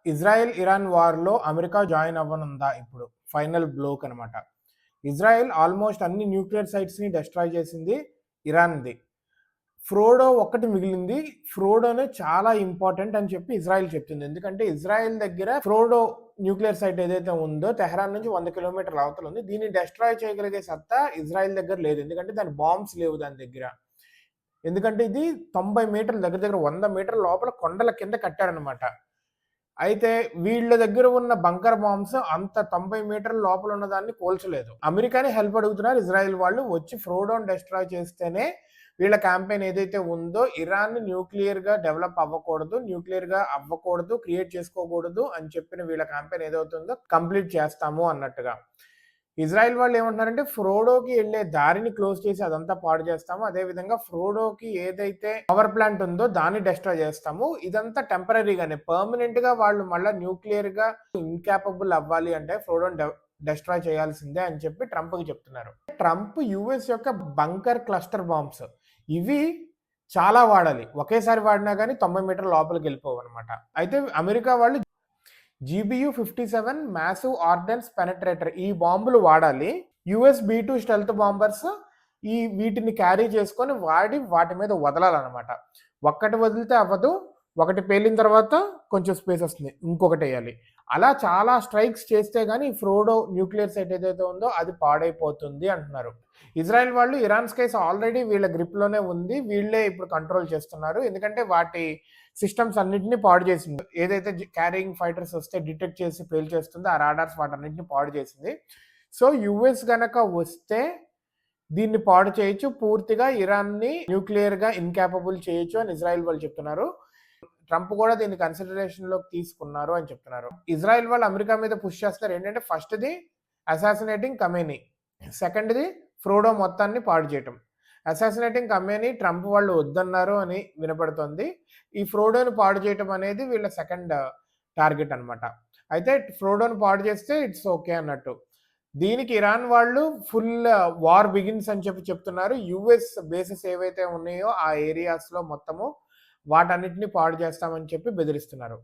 Israel Iran వార్‌లో America join అవ్వనుందా ఇప్పుడు? Final block అనమాట. Israel almost అన్ని న్యూక్లియర్ సైట్స్‌ని డెస్ట్రాయ్ చేసింది ఇరాన్‌ది. ఫ్రోడో ఒక్కటి మిగిలింది. ఫ్రోడోనే చాలా ఇంపార్టెంట్ అని చెప్పి ఇజ్రాయెల్ చెప్తుంది. ఎందుకంటే ఇజ్రాయెల్ దగ్గర ఫ్రోడో న్యూక్లియర్ సైట్ ఏదైతే ఉందో తెహరాన్ నుంచి 100 కిలోమీటర్ల అవతల ఉంది. దీన్ని డెస్ట్రాయ్ చేయగలిగే సత్తా ఇజ్రాయెల్ దగ్గర లేదు. ఎందుకంటే దాని బాంబ్స్ లేవు దాని దగ్గర. ఎందుకంటే ఇది 90 మీటర్ల దగ్గర దగ్గర 100 మీటర్ల లోపల కొండల కింద కట్టారనమాట. అయితే వీళ్ళ దగ్గర ఉన్న బంకర్ బాంబ్స్ అంత 90 మీటర్ల లోపల ఉన్నదాన్ని కూల్చలేదు. అమెరికాని హెల్ప్ అడుగుతున్నారు ఇజ్రాయెల్ వాళ్ళు. వచ్చి ఫ్రోడోని డెస్ట్రాయ్ చేస్తేనే వీళ్ళ క్యాంపెయిన్ ఏదైతే ఉందో ఇరాన్ న్యూక్లియర్‌గా డెవలప్ అవ్వకూడదు, న్యూక్లియర్‌గా అవ్వకూడదు, క్రియేట్ చేసుకోకూడదు అని చెప్పిన వీళ్ళ క్యాంపెయిన్ ఏదవుతుందో కంప్లీట్ చేస్తాము అన్నట్టుగా. ఇజ్రాయెల్ వాళ్ళు ఏమంటున్నారంటే ఫ్రోడోకి వెళ్ళే దారిని క్లోజ్ చేసి అదంతా పాడు చేస్తాము. అదేవిధంగా ఫ్రోడోకి ఏదైతే పవర్ ప్లాంట్ ఉందో దాన్ని డెస్ట్రాయ్ చేస్తాము. ఇదంతా టెంపరరీగానే. పర్మనెంట్‌గా వాళ్ళు మళ్ళా న్యూక్లియర్‌గా ఇన్‌కేపబుల్ అవ్వాలి అంటే ఫ్రోడోని డెస్ట్రాయ్ చేయాల్సిందే అని చెప్పి ట్రంప్‌కి చెప్తున్నారు. ట్రంప్ యూఎస్ యొక్క బంకర్ క్లస్టర్ బాంబ్స్ ఇవి చాలా వాడాలి. ఒకేసారి వాడినా గానీ 90 మీటర్ల లోపలికెళ్ళిపోవనమాట. అయితే అమెరికా వాళ్ళు GBU-57 మ్యాసివ్ ఆర్డినెన్స్ పెనట్రేటర్ ఈ బాంబులు వాడాలి. యూఎస్ B-2 స్టెల్త్ బాంబర్స్ వీటిని క్యారీ చేసుకొని వాటి మీద వదలాలనమాట. ఒక్కటి వదిలితే అవ్వదు. ఒకటి పేలిన తర్వాత కొంచెం స్పేస్ వస్తుంది. ఇంకొకటెయ్యాలి. అలా చాలా స్ట్రైక్స్ చేస్తే గానీ ఫ్రోడో న్యూక్లియర్ సైట్ ఏదైతే ఉందో అది పాడైపోతుంది అంటున్నారు. ఇజ్రాయెల్ వాళ్ళు ఇరాన్ స్కైస్ ఆల్రెడీ వీళ్ళ గ్రిప్‌లోనే ఉంది. వీళ్ళే ఇప్పుడు కంట్రోల్ చేస్తున్నారు. ఎందుకంటే వాటి సిస్టమ్స్ అన్నిటిని పాడు చేసింది. ఏదైతే క్యారియింగ్ ఫైటర్స్ వస్తే డిటెక్ట్ చేసి పేల్చేస్తుందో ఆ రాడార్స్ వాటన్నిటిని పాడు చేసింది. సో యూఎస్ గనక వస్తే దీన్ని పాడు చేయొచ్చు. పూర్తిగా ఇరాన్‌ని న్యూక్లియర్‌గా ఇన్‌కేపబుల్ చేయొచ్చు అని ఇజ్రాయెల్ వాళ్ళు చెప్తున్నారు. ట్రంప్ కూడా దీన్ని కన్సిడరేషన్‌లోకి తీసుకున్నారు అని చెప్తున్నారు. ఇజ్రాయెల్ వాళ్ళు అమెరికా మీద పుష్ చేస్తున్నారు ఏంటంటే ఫస్ట్‌ది అసాసినేటింగ్ ఖమేనీ. సెకండ్‌ది ఫ్రోడో మొత్తాన్ని పాడు చేయటం. అసాసినేటింగ్ ఖమేనీ ట్రంప్ వాళ్ళు వద్దన్నారు అని వినపడుతోంది. ఈ ఫ్రోడోని పాడు చేయటం అనేది వీళ్ళ సెకండ్ టార్గెట్ అనమాట. అయితే ఫ్రోడోని పాడు చేస్తే ఇట్స్ ఓకే అన్నట్టు. దీనికి ఇరాన్ వాళ్ళు ఫుల్ వార్ బిగిన్స్ అని చెప్తున్నారు. యూఎస్ బేసెస్ ఏవైతే ఉన్నాయో ఆ ఏరియాస్‌లో మొత్తము వాటన్నిటిని పాడు చేస్తామని చెప్పి బెదిరిస్తున్నారు.